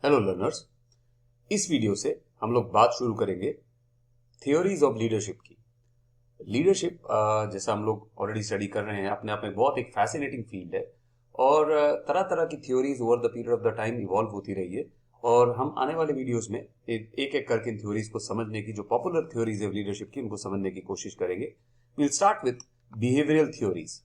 Hello learners, इस video से हम लोग बात शुरू करेंगे थियोरीज ऑफ लीडरशिप की। लीडरशिप जैसा हम लोग ऑलरेडी स्टडी कर रहे हैं, अपने आप में बहुत एक फैसिनेटिंग फील्ड है और तरह तरह की theories over the period of the time evolve होती रही है। और हम आने वाले वीडियोस में एक एक करके इन थ्योरीज को समझने की, जो पॉपुलर थ्योरीज है लीडरशिप की, उनको समझने की कोशिश करेंगे। Will start with behavioural theories.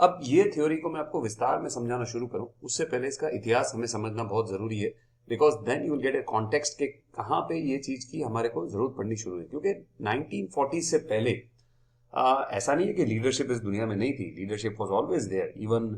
अब ये थ्योरी को मैं आपको विस्तार में समझाना शुरू करूं, उससे पहले इसका इतिहास हमें समझना बहुत जरूरी है, because then you will get a context के कहां पे ये चीज की हमारे को जरूरत पड़नी शुरू हुई। क्योंकि 1940 से पहले ऐसा नहीं है कि लीडरशिप इस दुनिया में नहीं थी। Leadership was always there. Even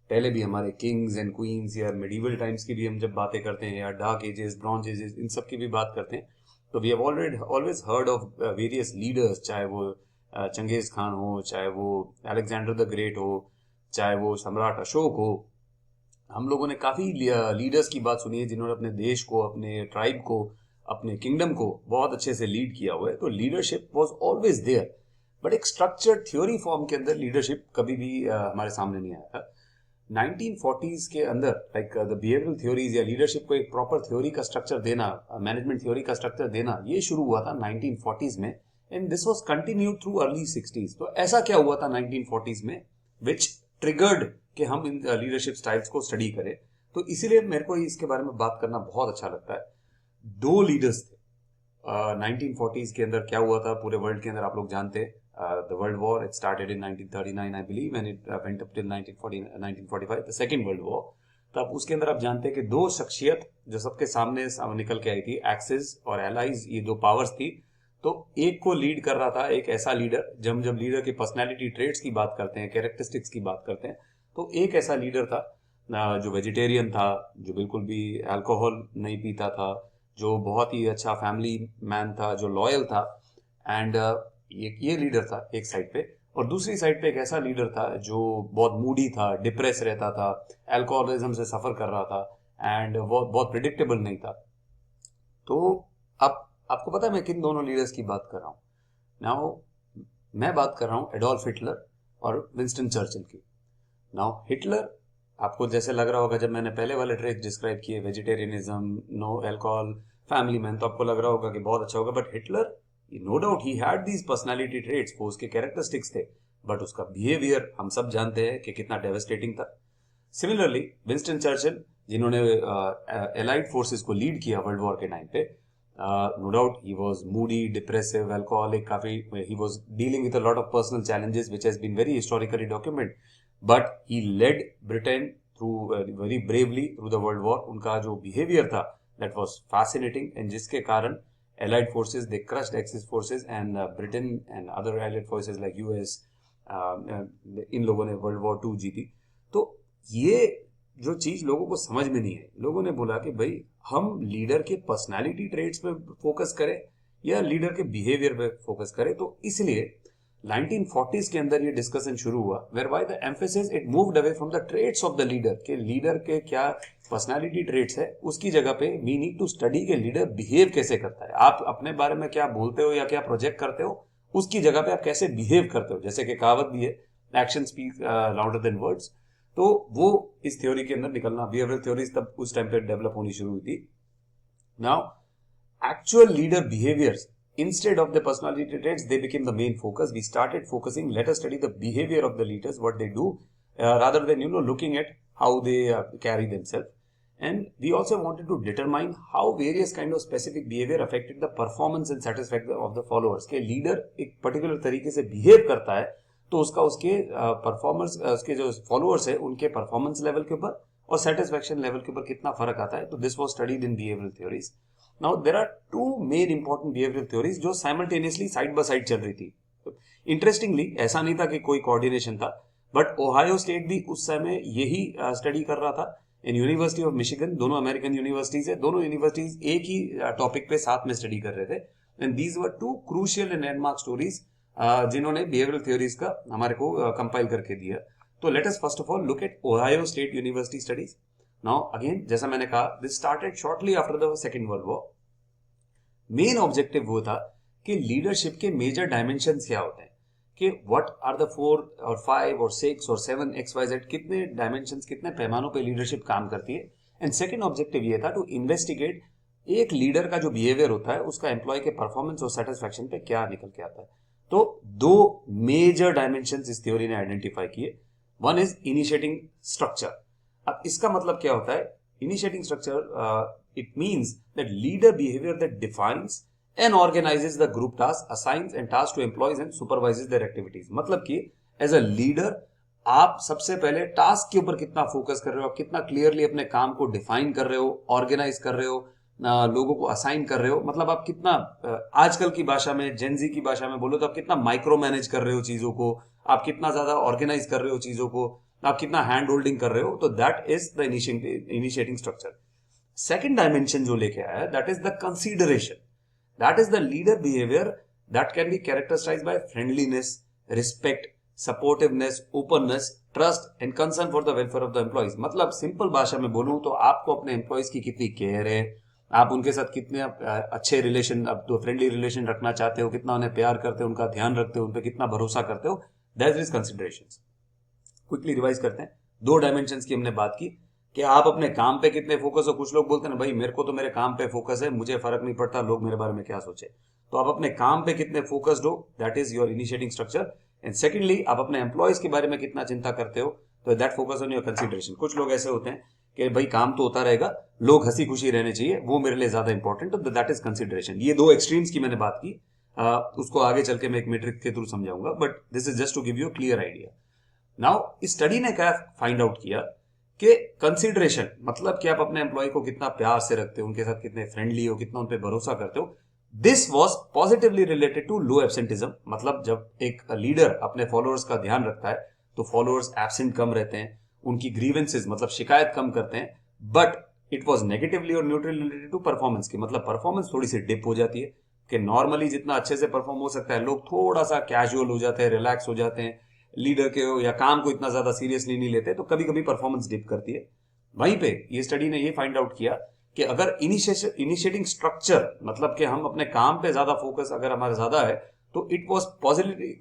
पहले भी हमारे किंग्स एंड क्वींस या मेडिवल टाइम्स की भी हम जब बातें करते हैं, या डार्क एजेस, ब्रॉन्ज एजेस, इन सब की भी बात करते हैं, तो we have always heard of various leaders. चाहे वो चंगेज खान हो, चाहे वो अलेक्जेंडर द ग्रेट हो, चाहे वो सम्राट अशोक हो। हम लोगों ने काफी लीडर्स की बात सुनी है जिन्होंने अपने देश को, अपने ट्राइब को, अपने किंगडम को बहुत अच्छे से लीड किया हुआ है। तो leadership was always there, but एक स्ट्रक्चर्ड थ्योरी फॉर्म के अंदर लीडरशिप कभी भी हमारे सामने नहीं आया था। 1940s के अंदर लाइक द बिहेवियरल थ्योरीज या लीडरशिप को एक प्रॉपर थ्योरी का स्ट्रक्चर देना, मैनेजमेंट थ्योरी का स्ट्रक्चर देना, ये शुरू हुआ था 1940s में, and this was continued through early 60s। तो ऐसा क्या हुआ था 1940s में विच ट्रिगर्ड कि हम इन लीडरशिप स्टाइल्स को स्टडी करें? तो इसीलिए मेरे को इसके बारे में बात करना बहुत अच्छा लगता है। दो लीडर्स थे 1940s के अंदर। क्या हुआ था पूरे वर्ल्ड के अंदर आप लोग जानते हैं, the world war, it started in 1939 I believe, and it went up till 1945, the second world war. तो अब उसके अंदर आप जानते हैं कि दो शख्सियत जो सबके सामने निकल के आई थी, एक्सिस और एलाइज, ये दो पावर्स थी। तो एक को लीड कर रहा था एक ऐसा लीडर, जब लीडर की पर्सनैलिटी ट्रेट्स की बात करते हैं, कैरेक्टरिस्टिक्स की बात करते हैं, तो एक ऐसा लीडर था जो वेजिटेरियन था, जो बिल्कुल भी अल्कोहल नहीं पीता था, जो बहुत ही अच्छा फैमिली मैन था, जो लॉयल था। एंड ये लीडर था एक साइड पे, और दूसरी साइड पे एक ऐसा लीडर था जो बहुत मूडी था, डिप्रेस रहता था, अल्कोहलिज्म से सफर कर रहा था, एंड वो बहुत प्रिडिक्टेबल नहीं था। तो अब आपको पता है मैं किन दोनों लीडर्स की बात कर रहा हूं? नाउ मैं बात कर रहा हूं एडोल्फ हिटलर और विंस्टन चर्चिल की। नाउ हिटलर, आपको जैसे लग रहा होगा जब मैंने पहले वाले ट्रेट डिस्क्राइब किए, vegetarianism, no alcohol, family man, तो आपको लग रहा होगा कि बहुत अच्छा होगा। बट हिटलर, नो डाउट ही हैड दीज पर्सनालिटी ट्रेट्स, वो उसके कैरेक्टरिस्टिक्स थे, बट उसका बिहेवियर हम सब जानते हैं कि कितना डेवास्टेटिंग था। सिमिलरली विंस्टन चर्चिल, जिन्होंने एलाइड फोर्सेस को लीड किया वर्ल्ड वॉर के टाइम पे, no doubt he was moody, depressive, alcoholic, काफी he was dealing with a lot of personal challenges which has been very historically documented, but he led Britain through very bravely through the world war. उनका जो behaviour था that was fascinating, and जिसके कारण allied forces they crushed axis forces, and Britain and other allied forces like US, इन लोगों ने world war 2 जीती। तो ये जो चीज लोगों को समझ में नहीं है, लोगों ने बोला कि भाई हम लीडर के पर्सनालिटी ट्रेट्स पे फोकस करें या लीडर के बिहेवियर पे फोकस करें। तो इसलिए 1940s के अंदर ये डिस्कशन शुरू हुआ, whereby the emphasis it moved away from the traits of the leader, के लीडर के क्या पर्सनालिटी ट्रेट्स है, उसकी जगह पे वी नीड टू स्टडी के लीडर बिहेव कैसे करता है। आप अपने बारे में क्या बोलते हो या क्या प्रोजेक्ट करते हो, उसकी जगह पे आप कैसे बिहेव करते हो। जैसे कि कहावत भी है, action speak louder than words. तो वो इस थ्योरी के अंदर निकलना, बिहेवियरल थ्योरीज तब उस टाइम पे डेवलप होनी शुरू हुई थी। Now actual leader behaviors instead of the personality traits, they became the main focus. We started focusing, let us study the behavior of the leaders, what they do, rather than looking at how they carry themselves. And we also wanted to determine how various kind of specific behavior affected the performance and satisfaction of the followers. के leader एक particular तरीके से behave करता है तो उसका उसके performance, उसके जो फॉलोअर्स है उनके परफॉर्मेंस लेवल के ऊपर और सेटिस्फेक्शन लेवल के ऊपर कितना फर्क आता है। तो this was studied in behavioural theories. Now there are two main important behavioural theories जो साइमल्टेनियसली साइड बाय साइड चल रही थी। इंटरेस्टिंगली ऐसा नहीं था कि कोई कोऑर्डिनेशन था, बट ओहायो स्टेट भी उस समय यही स्टडी कर रहा था, इन यूनिवर्सिटी ऑफ मिशिगन, दोनों अमेरिकन यूनिवर्सिटीज है, दोनों यूनिवर्सिटीज एक ही टॉपिक पे साथ में स्टडी कर रहे थे। And these were two crucial and landmark stories जिन्होंने बिहेवियरल थ्योरीज का हमारे को कंपाइल करके दिया। तो let us first of all look at Ohio State University studies. Now again, जैसा मैंने कहा, this started shortly after the Second World War. Main objective वो था कि लीडरशिप के मेजर डायमेंशंस क्या होते हैं, कि व्हाट आर द 4 और 5 और 6 और 7 XYZ, कितने डायमेंशंस, कितने पैमानों पे लीडरशिप काम करती है, एंड सेकेंड ऑब्जेक्टिव ये था टू इन्वेस्टिगेट एक लीडर का जो बिहेवियर होता है उसका एम्प्लॉय के परफॉर्मेंस और सेटिस्फैक्शन पे क्या निकल के आता है। तो दो मेजर डायमेंशंस इस थ्योरी ने आइडेंटिफाई किए। One is initiating structure. अब इसका मतलब क्या होता है? Initiating structure it means that leader behaviour that defines and organises the group task, assigns and task to employees and supervises their activities. मतलब कि एज अ लीडर आप सबसे पहले टास्क के ऊपर कितना फोकस कर रहे हो, आप कितना क्लियरली अपने काम को डिफाइन कर रहे हो, ऑर्गेनाइज कर रहे हो, लोगों को असाइन कर रहे हो। मतलब आप कितना आजकल की भाषा में, जेनजी की भाषा में बोलो तो आप कितना माइक्रो मैनेज कर रहे हो चीजों को, आप कितना ज्यादा ऑर्गेनाइज कर रहे हो चीजों को, आप कितना हैंड होल्डिंग कर रहे हो। तो that is the initiating structure. Second dimension जो लेके आया that is the consideration. That is the leader behaviour that can be characterized by friendliness, respect, supportiveness, openness, trust and concern for the welfare of the employees. मतलब simple भाषा में बोलूं तो आपको अपने एम्प्लॉइज की कितनी केयर है, आप उनके साथ कितने अच्छे रिलेशन, अब तो फ्रेंडली रिलेशन रखना चाहते हो, कितना उन्हें प्यार करते हो, उनका ध्यान रखते हो, उन पर कितना भरोसा करते हो, that is consideration. Quickly revise करते हैं। दो डायमेंशंस की हमने बात की कि आप अपने काम पे कितने फोकस हो। कुछ लोग बोलते हैं भाई मेरे को तो मेरे काम पे फोकस है, मुझे फर्क नहीं पड़ता लोग मेरे बारे में क्या सोचे। तो आप अपने काम पे कितने फोकस्ड हो, that is your initiating structure. And secondly आप अपने एम्प्लॉयज के बारे में कितना चिंता करते हो, तो that focus on your consideration. कुछ लोग ऐसे होते हैं कि भाई काम तो होता रहेगा, लोग हंसी खुशी रहने चाहिए, वो मेरे लिए ज्यादा इंपॉर्टेंट, तो दैट इज कंसिडरेशन। ये दो एक्सट्रीम्स की मैंने बात की, उसको आगे चल के मैं एक मेट्रिक के थ्रू समझाऊंगा, but this is just to give you clear idea. Now इस स्टडी ने क्या फाइंड आउट किया कि कंसिडरेशन मतलब कि आप अपने एम्प्लॉय को कितना प्यार से रखते हो, उनके साथ कितने फ्रेंडली हो, कितना उन पे भरोसा करते हो, this was positively related to low absenteeism. मतलब जब एक लीडर अपने फॉलोअर्स का ध्यान रखता है तो फॉलोअर्स एब्सेंट कम रहते हैं, उनकी ग्रीवेंसेज मतलब शिकायत कम करते हैं। बट इट वॉज नेगेटिवली और न्यूट्रली रिलेटेड टू परफॉर्मेंस की, मतलब परफॉर्मेंस थोड़ी सी डिप हो जाती है कि नॉर्मली जितना अच्छे से परफॉर्म हो सकता है लोग थोड़ा सा कैजुअल हो जाते हैं, रिलैक्स हो जाते हैं, लीडर के हो या काम को इतना ज्यादा सीरियसली नहीं लेते, तो कभी कभी परफॉर्मेंस डिप करती है। वहीं पे ये स्टडी ने ये फाइंड आउट किया कि अगर इनिशिएटिंग स्ट्रक्चर मतलब कि हम अपने काम पे ज्यादा फोकस अगर हमारा ज्यादा है तो it was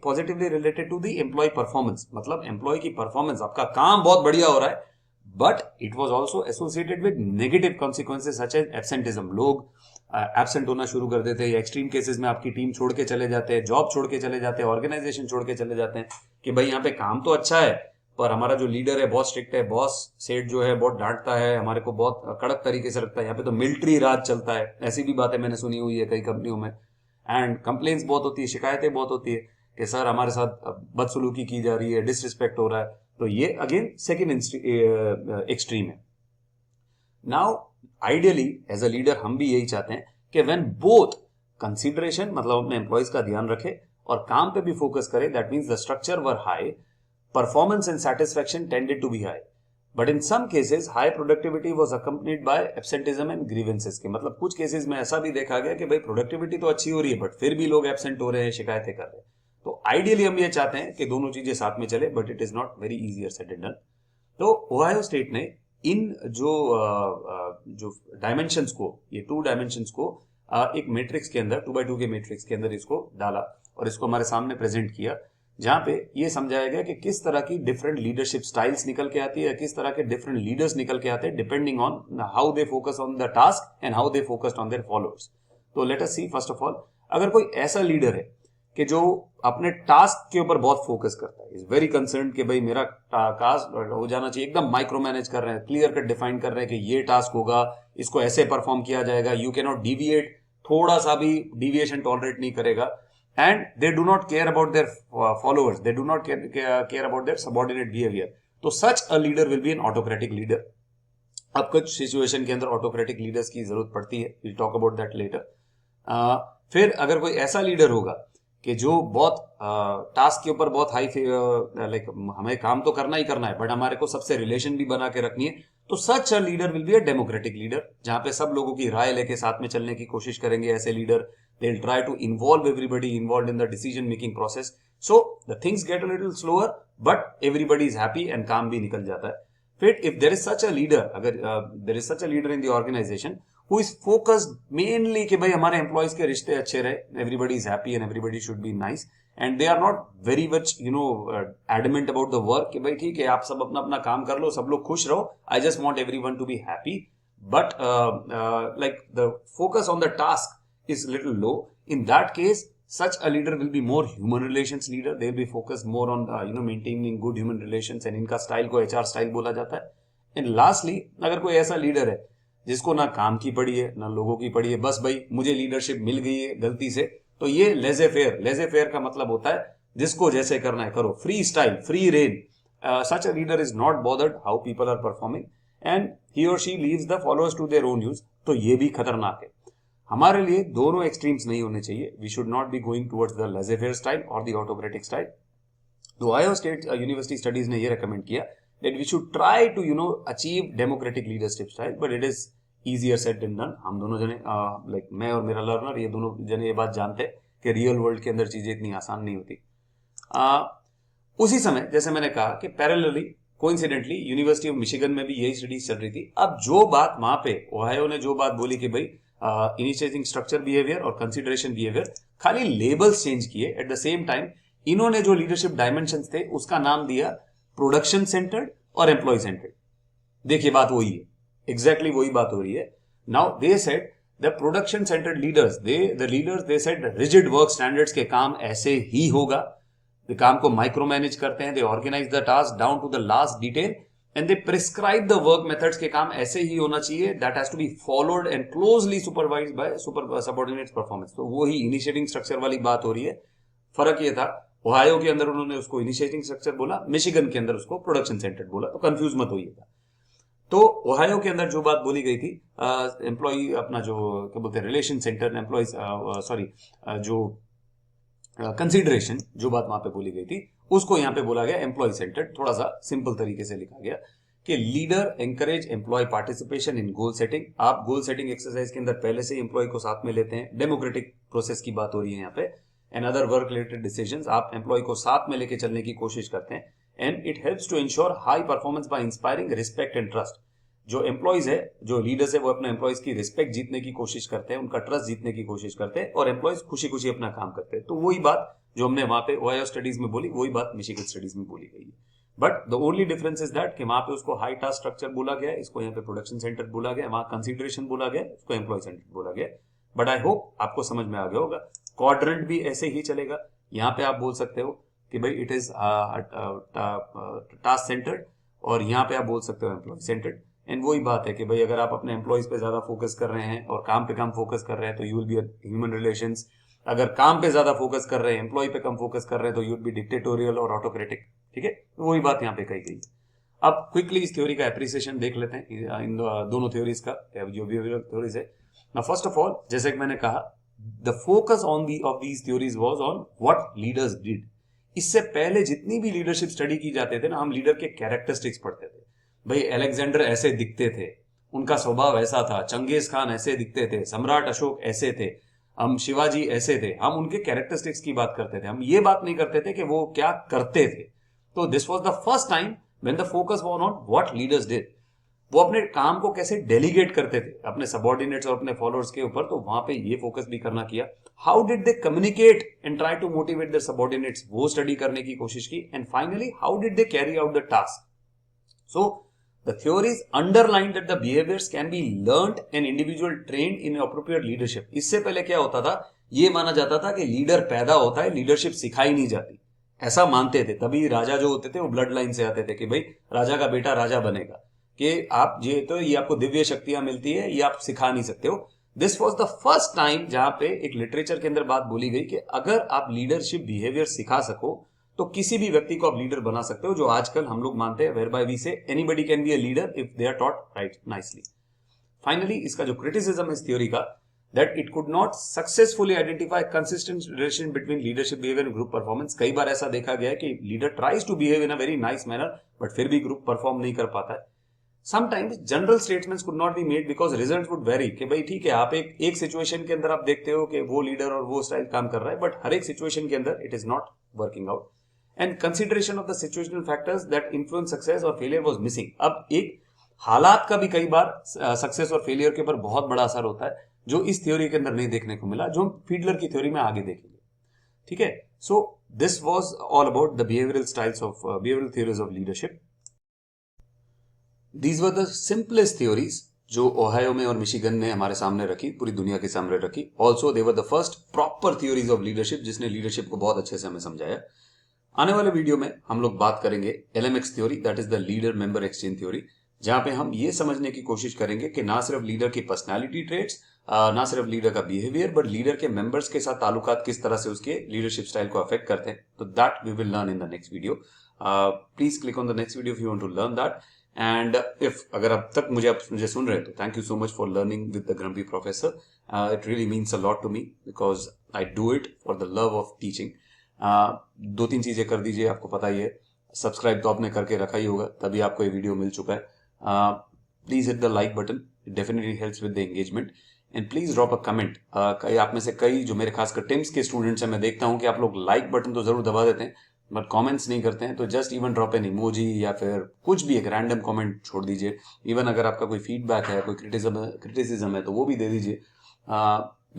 positively related to the employee performance. मतलब एम्प्लॉय की परफॉर्मेंस, आपका काम बहुत बढ़िया हो रहा है, but it was also associated with negative consequences such as absenteeism. लोग एब्सेंट होना शुरू कर देते हैं, या एक्सट्रीम केसेस में आपकी टीम छोड़ के चले जाते हैं, जॉब छोड़ के चले जाते हैं, ऑर्गेनाइजेशन छोड़ के चले जाते हैं कि भाई यहाँ पे काम तो अच्छा है पर हमारा जो लीडर है बहुत स्ट्रिक्ट है, बॉस सेठ जो है बहुत डांटता है, हमारे को बहुत कड़क तरीके से रखता है, यहाँ पे तो मिलिट्री राज चलता है। ऐसी भी बातें मैंने सुनी हुई है कई कंपनियों में। एंड कंप्लेन्स बहुत होती है, शिकायतें बहुत होती है कि सर हमारे साथ बदसलूकी की जा रही है, डिसरिस्पेक्ट हो रहा है। तो ये अगेन सेकेंड एक्सट्रीम है। Now ideally as a leader हम भी यही चाहते हैं कि व्हेन बोथ कंसीडरेशन मतलब अपने एम्प्लॉयज का ध्यान रखे और काम पे भी फोकस करे, that means the structure were high, performance and satisfaction tended to be high, but in some cases high productivity was accompanied by absenteeism and grievances के। मतलब कुछ केसेस में ऐसा भी देखा गया कि भाई प्रोडक्टिविटी तो अच्छी हो रही है बट फिर भी लोग एब्सेंट हो रहे हैं, शिकायतें कर रहे हैं। तो आइडियली हम ये चाहते हैं कि दोनों चीजें साथ में चले, but it is not very easier said and done. तो ओहायो स्टेट ने इन जो डायमेंशंस को, ये टू डायमेंशंस को एक मैट्रिक्स के अंदर 2x2 के मैट्रिक्स के अंदर इसको डाला और इसको हमारे सामने प्रेजेंट किया, जहां पे ये समझाया गया कि किस तरह की डिफरेंट लीडरशिप स्टाइल्स निकल के आती है, किस तरह के डिफरेंट लीडर्स निकल के आते हैं depending on how they focus on the task and how they focused on their followers. तो let us see first of all, अगर कोई ऐसा लीडर है कि जो अपने टास्क के ऊपर बहुत फोकस करता है, इज वेरी कंसर्न कि भाई मेरा टास्क हो जाना चाहिए, एकदम माइक्रो मैनेज कर रहे हैं, क्लियर कट डिफाइन कर रहे हैं कि ये टास्क होगा, इसको ऐसे परफॉर्म किया जाएगा, यू कैन नॉट डिविएट, थोड़ा सा भी डिविएशन टॉलरेट नहीं करेगा, and they do not care about their followers, they do not care about their subordinate behaviour, तो such a leader will be an autocratic leader. अब कुछ सिचुएशन के अंदर ऑटोक्रेटिक लीडर्स की जरूरत पड़ती है, will talk about that later. फिर अगर कोई ऐसा लीडर होगा कि जो बहुत टास्क के ऊपर बहुत हाई लाइक हमें काम तो करना ही करना है बट हमारे को सबसे रिलेशन भी बना के रखनी है, तो such a leader will be a democratic leader, जहां पे सब लोगों की राय लेके साथ में चलने की कोशिश करेंगे ऐसे leader. They will try to involve everybody involve in the decision making process, so the things get a little slower but everybody is happy and काम भी निकल जाता है। फिर if there is such a leader, अगर there is such a leader in the organization who is focused mainly कि भाई हमारे एम्प्लॉयज के रिश्ते अच्छे रहे, everybody is happy and everybody should be nice, and they are not very much adamant about the work कि भाई ठीक है आप सब अपना अपना काम कर लो, सब लोग खुश रहो, I just want everyone to be happy, but like the focus on the task is little low. In that case, such a leader will be more human relations leader. They will be focused more on maintaining good human relations, and इनका style को HR style बोला जाता है. And lastly, अगर कोई ऐसा leader है जिसको ना काम की पड़ी है ना लोगों की पड़ी है, बस भाई मुझे लीडरशिप मिल गई है गलती से, तो ये लेजे फेयर का मतलब होता है जिसको जैसे करना है करो, free style, free rein. Such a leader is not bothered how people are performing, and he or she leaves the followers to their own use. तो ये भी खतरनाक है. हमारे लिए दोनों एक्सट्रीम्स नहीं होने चाहिए. We should not be going towards the laissez-faire style और द ऑटोक्रेटिक स्टाइल. तो ओहायो स्टेट यूनिवर्सिटी स्टडीज ने ये रेकमेंड किया that we should try to achieve democratic leadership style, but it is easier said than done. हम दोनों जने like मैं और मेरा लर्नर ये दोनों जने ये बात जानते हैं कि रियल वर्ल्ड के अंदर चीजें इतनी आसान नहीं होती. उसी समय जैसे मैंने कहा कि parallelly coincidentally university of Michigan में भी यही स्टडीज चल रही थी. अब जो बात वहां पे ओहायो ने जो बात बोली कि भाई इनिशिएटिंग स्ट्रक्चर बिहेवियर और कंसिडरेशन बिहेवियर, खाली लेबल्स चेंज किए, एट द सेम टाइम इन्होंने जो लीडरशिप डायमेंशंस थे उसका नाम दिया प्रोडक्शन सेंटर्ड और एम्प्लॉय सेंटर्ड. देखिए बात वही है, एग्जैक्टली वही बात हो रही है. Now they said the production centred leaders, they said rigid work standards के काम ऐसे ही होगा. वे काम को माइक्रो मैनेज करते हैं, they organise the task down to the last detail, and they prescribe the work methods के काम ऐसे ही होना चाहिए, that has to be followed and closely supervised by subordinates performance. तो वो ही इनिशिएटिंग स्ट्रक्चर वाली बात हो रही है. फर्क ये था ओहायो के अंदर उन्होंने उसको इनिशिएटिंग स्ट्रक्चर बोला, मिशिगन के अंदर उसको प्रोडक्शन सेंटर्ड बोला, तो कंफ्यूज मत होइएगा. तो ओहायो के अंदर जो बात बोली गई थी, एम्प्लॉय अपना जो क्या बोलते हैं रिलेशन सेंटर, एम्प्लॉय जो कंसीडरेशन जो बात वहां पे बोली गई थी उसको यहां पे बोला गया एम्प्लॉय सेंटर्ड. थोड़ा सा सिंपल तरीके से लिखा गया कि leader encourage employee participation in goal setting. आप गोल सेटिंग एक्सरसाइज के अंदर पहले से एम्प्लॉय को साथ में लेते हैं. डेमोक्रेटिक प्रोसेस की बात हो रही है यहाँ पे. And other work related decisions आप एम्प्लॉय को साथ में लेके चलने की कोशिश करते हैं. And it helps to ensure high performance by inspiring respect and trust. जो एम्प्लॉयज है, जो लीडर्स है, वो अपने एम्प्लॉयज की रिस्पेक्ट जीतने की कोशिश करते हैं, उनका ट्रस्ट जीतने की कोशिश करते हैं, और एम्प्लॉयज खुशी खुशी अपना काम करते हैं. तो वही बात जो हमने वहां पे ओहायो स्टडीज में बोली, वही बात मिशिगन स्टडीज में बोली गई है. But the only difference is that कि वहां पे उसको हाई टास्क स्ट्रक्चर बोला गया, इसको यहाँ पे प्रोडक्शन सेंटर बोला गया, वहां कंसिडरेशन बोला गया, इसको एम्प्लॉय सेंटर बोला गया. बट आई होप आपको समझ में आ गया होगा. क्वाड्रेंट भी ऐसे ही चलेगा. यहाँ पे आप बोल सकते हो कि भाई इट इज टास्क सेंटर्ड, और यहाँ पे आप बोल सकते हो एम्प्लॉय सेंटर्ड. एंड वही बात है कि भाई अगर आप अपने एम्प्लॉयज पे ज्यादा फोकस कर रहे हैं और काम पे कम फोकस कर रहे हैं तो you will be human relations. अगर काम पे ज्यादा फोकस कर रहे हैं, एम्प्लॉय पे कम फोकस कर रहे हैं, तो यू विल बी डिक्टेटोरियल और ऑटोक्रेटिक. ठीक है, तो वही बात यहाँ पे कही गई. अब क्विकली इस थ्योरी का एप्रिसिएशन देख लेते हैं, इन दोनों थ्योरीज का, जो बिहेवियरल थ्योरीज है. नाउ फर्स्ट ऑफ ऑल, जैसे कि मैंने कहा, the focus on off these theories was on what leaders did. इससे पहले जितनी भी लीडरशिप स्टडी की जाते थे ना, हम लीडर के कैरेक्टरिस्टिक्स पढ़ते थे. भाई अलेक्जेंडर ऐसे दिखते थे, उनका स्वभाव ऐसा था, चंगेज खान ऐसे दिखते थे, सम्राट अशोक ऐसे थे, हम शिवाजी ऐसे थे. हम उनके कैरेक्टरिस्टिक्स की बात करते थे, हम ये बात नहीं करते थे कि वो क्या करते थे. तो this was the first time when the focus was on what leaders did. वो अपने काम को कैसे डेलीगेट करते थे अपने सबऑर्डिनेट्स और अपने फॉलोअर्स के ऊपर, तो वहां पे ये फोकस भी करना किया. How did they communicate and try to motivate their subordinates, वो स्टडी करने की कोशिश की. And finally how did they carry out the task. So the theories underline that the behaviors can be learned and individual trained in appropriate leadership. इससे पहले क्या होता था, ये माना जाता था कि लीडर पैदा होता है, लीडरशिप सिखाई नहीं जाती, ऐसा मानते थे. तभी राजा जो होते थे वो ब्लड लाइन से आते थे कि भाई राजा का बेटा राजा बनेगा, कि आप ये आपको दिव्य शक्तियां मिलती है, ये आप सिखा नहीं सकते हो. This was the first time जहां पे एक लिटरेचर के अंदर बात बोली गई कि अगर आप लीडरशिप बिहेवियर सिखा सको तो किसी भी व्यक्ति को आप लीडर बना सकते हो, जो आजकल हम लोग मानते हैं, whereby we say anybody can be a leader if they are taught right nicely. Finally इसका जो क्रिटिसिज्म है इस थ्योरी का, that it could not successfully identify consistent relation between leadership behaviour and group performance. कई बार ऐसा देखा गया है कि leader tries to behave in a very nice manner but फिर भी ग्रुप परफॉर्म नहीं कर पाता है. Sometimes general statements could not be made because results would very. कि भाई ठीक है, आप एक सिचुएशन के अंदर आप देखते हो कि वो लीडर और वो स्टाइल काम कर रहा है, बट हर एक सिचुएशन के अंदर it is not working out. And consideration of the situational factors that influence success or failure was missing. अब एक हालात का भी कई बार सक्सेस और फेलियर के ऊपर बहुत बड़ा असर होता है, जो इस थ्योरी के अंदर नहीं देखने को मिला, जो हम फीडलर की थ्योरी में आगे देखेंगे। ठीक है, so this was all about the behavioural theories of leadership. These were the simplest theories जो ओहायो में और मिशिगन ने हमारे सामने रखी, पूरी दुनिया के सामने रखी। Also they were the first proper theories of leadership, जिसने लीडरशिप को बहुत अच्छे से हमें समझाया। आने वाले वीडियो में हम लोग बात करेंगे LMX theory, that is the leader member exchange theory, जहां पे हम ये समझने की कोशिश करेंगे कि ना सिर्फ लीडर की पर्सनालिटी ट्रेट्स, ना सिर्फ लीडर का बिहेवियर, बट लीडर के मेंबर्स के साथ ताल्लुकात किस तरह से उसके लीडरशिप स्टाइल को अफेक्ट करते हैं। तो that we will learn in the next video. Please click on the next video if you want to learn that. And if अगर अब तक मुझे सुन रहे हैं तो thank you so much for learning with the grumpy professor. It really means a lot to me because I do it for the love of teaching. दो तीन चीजें कर दीजिए, आपको पता ही है, सब्सक्राइब तो आपने करके रखा ही होगा, तभी आपको ये वीडियो मिल चुका है। Please hit the like button, it definitely helps with the engagement. And please drop a comment. कई आप में से कई जो मेरे खासकर टिम्स के स्टूडेंट्स हैं, मैं देखता हूं कि आप लोग लाइक बटन तो जरूर दबा देते हैं बट कमेंट्स नहीं करते हैं। तो just even drop an emoji या फिर कुछ भी एक रैंडम कमेंट छोड़ दीजिए। इवन अगर आपका कोई फीडबैक है, कोई क्रिटिसिज्म है तो वो भी दे दीजिए।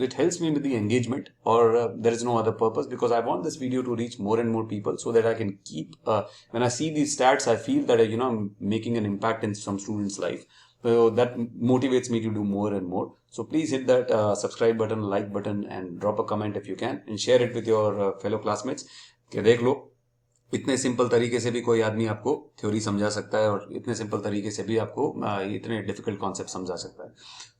It helps me with the engagement, or there is no other purpose, because I want this video to reach more and more people so that I can keep when I see these stats, I feel that I'm making an impact in some students life, so that motivates me to do more and more. So please hit that subscribe button, like button, and drop a comment if you can, and share it with your fellow classmates कि देख लो, इतने simple तरीके से भी कोई आदमी आपको theory समझा सकता है, और इतने सिंपल तरीके से भी आपको इतने डिफिकल्ट कॉन्सेप्ट समझा सकता है।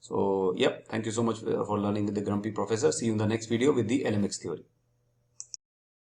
So yep, thank you so much for learning with the grumpy professor. See you in the next video with the LMX theory.